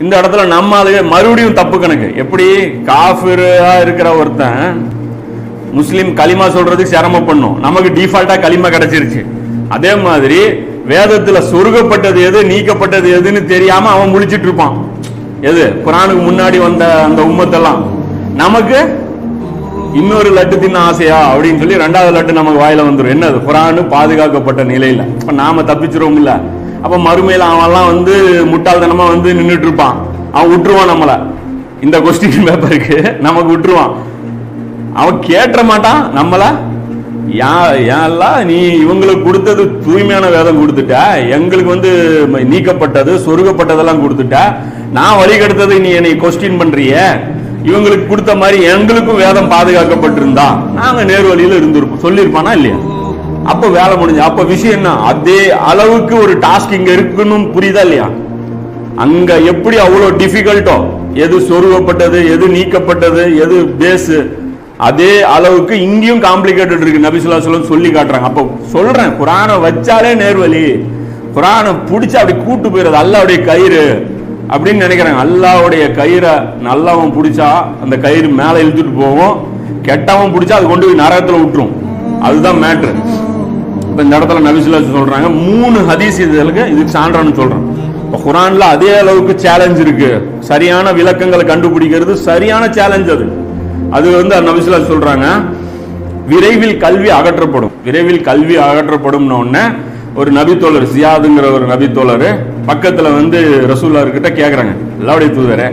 இந்த இடத்துல நம்ம அது மறுபடியும் தப்பு கணக்கு. எப்படி காஃபிரா இருக்கிற ஒருத்தன் முஸ்லீம் களிமா சொல்றதுக்கு சிரமம் பண்ணும், நமக்கு டிஃபால்ட்டா களிமா கிடைச்சிருச்சு. அதே மாதிரி வேதத்துல சொருகப்பட்டது எது நீக்கப்பட்டது எதுன்னு தெரியாம அவன் முழிச்சிட்டு இருப்பான். எது குர்ஆனுக்கு முன்னாடி வந்த அந்த உம்மத்தெல்லாம் நமக்கு இன்னொரு லட்டு தின்ன ஆசையா அப்படின்னு சொல்லி ரெண்டாவது லட்டு நமக்கு வாயில வந்துடும். என்னது குர்ஆன் பாதுகாக்கப்பட்ட நிலையில. இப்ப நாம தப்பிச்சிருவோம் இல்ல. அப்ப மறுமையில அவன்லாம் முட்டாள்தனமா நின்றுட்டு இருப்பான். அவன் விட்டுருவான் நம்மள. இந்த கொஸ்டின் பேப்பருக்கு நமக்கு விட்டுருவான். அவன் கேட்ட மாட்டான் நம்மள. நீ இவங்களுக்கு கொடுத்தது தூய்மையான வேதம் கொடுத்துட்ட, எங்களுக்கு நீக்கப்பட்டது சொருகப்பட்டதெல்லாம் கொடுத்துட்ட, நான் வழி கெடுத்தது நீ என்னை கொஸ்டின் பண்றிய, இவங்களுக்கு கொடுத்த மாதிரி எங்களுக்கும் வேதம் பாதுகாக்கப்பட்டிருந்தா நாங்க நேர்வழியில இருந்திருப்போம் சொல்லியிருப்பானா இல்லையா? அப்ப வேலை முடிஞ்சு. அப்ப விஷயம் என்ன, அதே அளவுக்கு ஒரு டாஸ்க் இங்க இருக்குன்னு புரியுதா இல்லையா? அங்க எப்படி அவ்வளவு டிஃபிகல்ட்டோ, எது சொருகப்பட்டது எது நீக்கப்பட்டது எது பேஸ், அதே அளவுக்கு இங்கேயும் காம்ப்ளிகேட்டட் இருக்கு. நபி ஸல்லல்லாஹு அலைஹி வஸல்லம் சொல்லி காட்டுறாங்க. அப்ப சொல்றேன், குர்ஆனை வச்சாலே நேர்வழி, குர்ஆனை பிடிச்சா அப்படி கூட்டு போயிடுறது அல்லாஹ்வுடைய கயிறு அப்படின்னு நினைக்கிறாங்க. அல்லாஹ்வுடைய கயிறை நல்லவன் பிடிச்சா அந்த கயிறு மேல இழுத்துட்டு போவோம், கெட்டவன் பிடிச்சா அது கொண்டு போய் நரகத்துல விட்டுரும். அதுதான் மேட்ரு. இப்ப இந்த இடத்துல நபி ஸல்லல்லாஹு அலைஹி வஸல்லம் சொல்றாங்க 3 ஹதீஸ் இதுக்கு சான்றான்னு சொல்றேன். குர்ஆன்ல அதே அளவுக்கு சேலஞ்ச் இருக்கு. சரியான விளக்கங்களை கண்டுபிடிக்கிறது சரியான சேலஞ்ச். அது நபி ஸல்லல்லாஹு அலைஹி சொல்றாங்க, விரைவில் கல்வி அகற்றப்படும். விரைவில் கல்வி அகற்றப்படும். ஒரு நபித்தோழர் ஜியாதுங்கிற ஒரு நபித்தோழர் பக்கத்துல ரசூலுல்லாஹ் கிட்ட கேக்குறாங்க, அல்லாஹ்வுடைய தூதரே,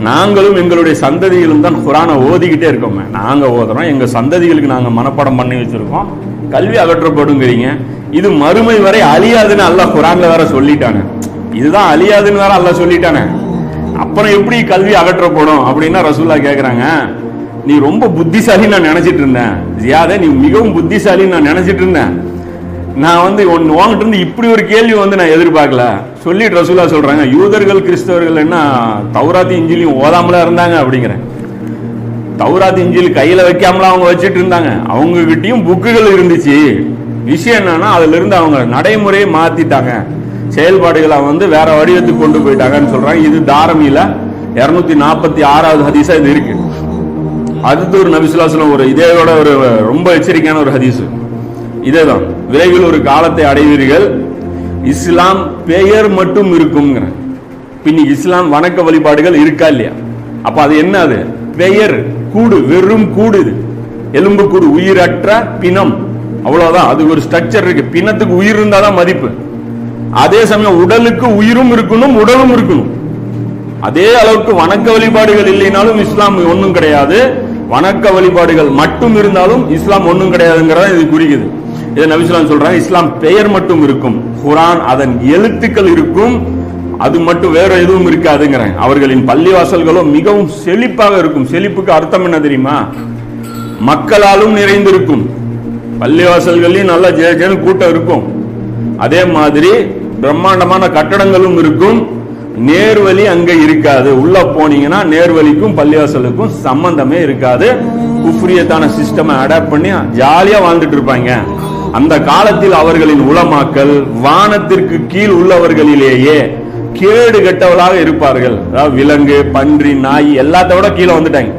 நாங்களும் எங்களுடைய சந்ததிகளும் தான் குர்ஆனை ஓதிக்கிட்டே இருக்கோம், நாங்க ஓதுறோம், எங்க சந்ததிகளுக்கு நாங்க மனப்பாடம் பண்ணி வச்சிருக்கோம், கல்வி அகற்றப்படுங்கிறீங்க, இது மறுமை வரை அழியாதுன்னு அல்லாஹ் குர்ஆன்ல வேற சொல்லிட்டானே, இதுதான் அழியாதுன்னு வேற அல்லாஹ் சொல்லிட்டானே, அப்புறம் எப்படி கல்வி அகற்றப்படும் அப்படின்னா ரசூலுல்லாஹ் கேக்குறாங்க, நீ ரொம்ப புத்திசாலி நான் நினைச்சிட்டு இருந்தேன் ஜியாதே, நீ மிகவும் புத்திசாலி நான் நினைச்சிட்டு இருந்தேன், நான் உங்ககிட்ட இருந்து இப்படி ஒரு கேள்வி நான் எதிர்பார்க்கல சொல்லிட்டு ரசூலுல்லாஹ் சொல்றாங்க, யூதர்கள் கிறிஸ்தவர்கள் என்ன தௌராத் இஞ்சிலையும் ஓதாமலா இருந்தாங்க அப்படிங்கிற. தௌராத் இஞ்சில் கையில வைக்காமல அவங்க வச்சிட்டு இருந்தாங்க, அவங்க கிட்டயும் புக்குகள் இருந்துச்சு. விஷயம் என்னன்னா அதுல இருந்து அவங்க நடைமுறையை மாத்திட்டாங்க, செயல்பாடுகளை வேற வடிவத்துக்கு கொண்டு போயிட்டாங்கன்னு சொல்றாங்க. இது தாரமில 246வது ஹதீஸா இது இருக்கு. அடுத்து ஒரு நபி ஸல்லல்லாஹு அலைஹி வஸல்லம் ஒரு இதோட ஒரு ரொம்ப எச்சரிக்கையான ஒரு ஹதீஸ் இதேதான், விரைவில் ஒரு காலத்தை அடைவீர்கள், இஸ்லாம் பெயர் மட்டும் இருக்கும். இன்னைக்கு இஸ்லாம் வணக்க வழிபாடுகள் இருக்கா இல்லையா? அப்ப அது என்ன, அது பெயர், கூடு, வெறும் கூடு, எலும்பு கூடு, உயிரற்ற பிணம், அவ்வளவுதான். அது ஒரு ஸ்ட்ரக்சர் இருக்கு. பிணத்துக்கு உயிர் இருந்தாதான் மதிப்பு. அதே சமயம் உடலுக்கு உயிரும் இருக்கணும் உடலும் இருக்கணும். அதே அளவுக்கு வணக்க வழிபாடுகள் இல்லைனாலும் இஸ்லாம் ஒன்றும் கிடையாது, வணக்க வழிபாடுகள் மட்டும் இருந்தாலும் இஸ்லாம் ஒன்றும் கிடையாதுங்கிறத இது குறிக்குது. இதை நபி ஸல்லல்லாஹு அலைஹி வஸல்லம் சொல்றாங்க, இஸ்லாம் பெயர் மட்டும் இருக்கும், குர்ஆன் அதன் எழுத்துக்கள் இருக்கும், அது மட்டும் வேற எதுவும் இருக்காதுங்கிறாங்க. அவர்களின் பள்ளிவாசல்களும் மிகவும் செழிப்பாக இருக்கும். செழிப்புக்கு அர்த்தம் என்ன தெரியுமா? மக்களாலும் நிறைந்திருக்கும். பள்ளிவாசல்களையும் நல்ல ஜேஜேன்னு கூட்டம் இருக்கும். அதே மாதிரி பிரம்மாண்டமான கட்டடங்களும் இருக்கும். நேர்வழி அங்க இருக்காது. உள்ள போனீங்கன்னா நேர்வழிக்கும் பள்ளிவாசலுக்கும் சம்பந்தமே இருக்காது. குஃப்ரியத்தான சிஸ்டம் அடாப்ட் பண்ணி ஜாலியா வாழ்ந்துட்டு இருப்பாங்க. அந்த காலத்தில் அவர்களின் உலமாக்கள் வானத்திற்கு கீழ் உள்ளவர்களிலேயே கேடு கெட்டவளாக இருப்பார்கள். அதாவது விலங்கு, பன்றி, நாய் எல்லாத்தோட கீழே வந்துட்டாங்க.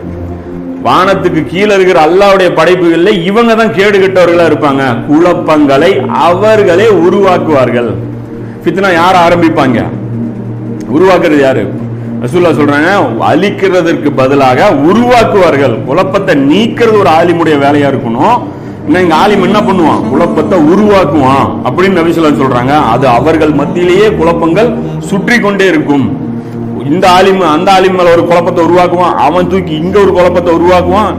வானத்துக்கு கீழே இருக்கிற அல்லாஹ்வுடைய படைப்புகள்ல இவங்க தான் கேடு கெட்டவர்களா இருப்பாங்க. குழப்பங்களை அவர்களே உருவாக்குவார்கள். ஃபித்னா யார் ஆரம்பிப்பாங்க? உருவாக்குறது யாரு? ரசூலுல்லாஹ் சொல்றாங்க, அழிக்கிறதற்கு பதிலாக உருவாக்குவார்கள். குழப்பத்தை நீக்கிறது ஒரு ஆலிமுடைய வேலையா இருக்கணும். இங்க ஆலிம் என்ன பண்ணுவான்? குழப்பத்தை உருவாக்குவான் அப்படின்னு நபி ஸல்லல்லாஹு சொல்றாங்க. அது அவர்கள் மத்தியிலேயே குழப்பங்கள் சுற்றி கொண்டே இருக்கும். இந்த ஆலிம் அந்த ஆலிம் மேல ஒரு குழப்பத்தை உருவாக்குவான், அவன் தூக்கி இங்க ஒரு குழப்பத்தை உருவாக்குவான்,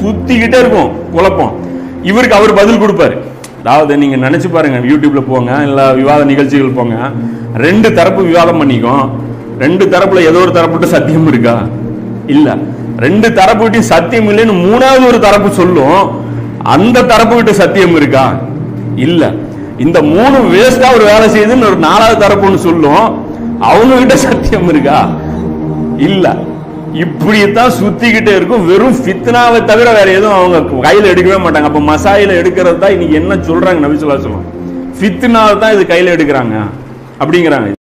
சுத்திக்கிட்டே இருக்கும் குழப்பம். இவருக்கு அவர் பதில் கொடுப்பாரு. அதாவது நீங்க நினைச்சு பாருங்க, யூடியூப்ல போங்க, இல்ல விவாத நிகழ்ச்சிகள் போங்க, 2 தரப்பு விவாதம் பண்ணிக்கும். 2 தரப்புல ஏதோ ஒரு தரப்புட்டு சத்தியம் இருக்கா? இல்ல. 2 தரப்புகிட்ட சத்தியம் இல்லைன்னு 3வது ஒரு தரப்பு சொல்லும். அந்த தரப்பு கிட்ட சத்தியம் இருக்கா? இல்ல. இந்த 3 வேஸ்டா ஒரு வேலை செய்யுதுன்னு ஒரு 4வது தரப்புன்னு சொல்லும். அவங்க கிட்ட சத்தியம் இருக்கா? இல்ல. இப்படித்தான் சுத்திக்கிட்டே இருக்கும். வெறும் ஃபித்னாவை தவிர வேற எதுவும் அவங்க கையில எடுக்கவே மாட்டாங்க. அப்ப மசாயில எடுக்கிறது தான் இன்னைக்கு என்ன சொல்றாங்க நபி ஸல்லல்லாஹு அலைஹி வஸல்லம், ஃபித்னாவை தான் இது கையில எடுக்கிறாங்க அப்படிங்கிறாங்க.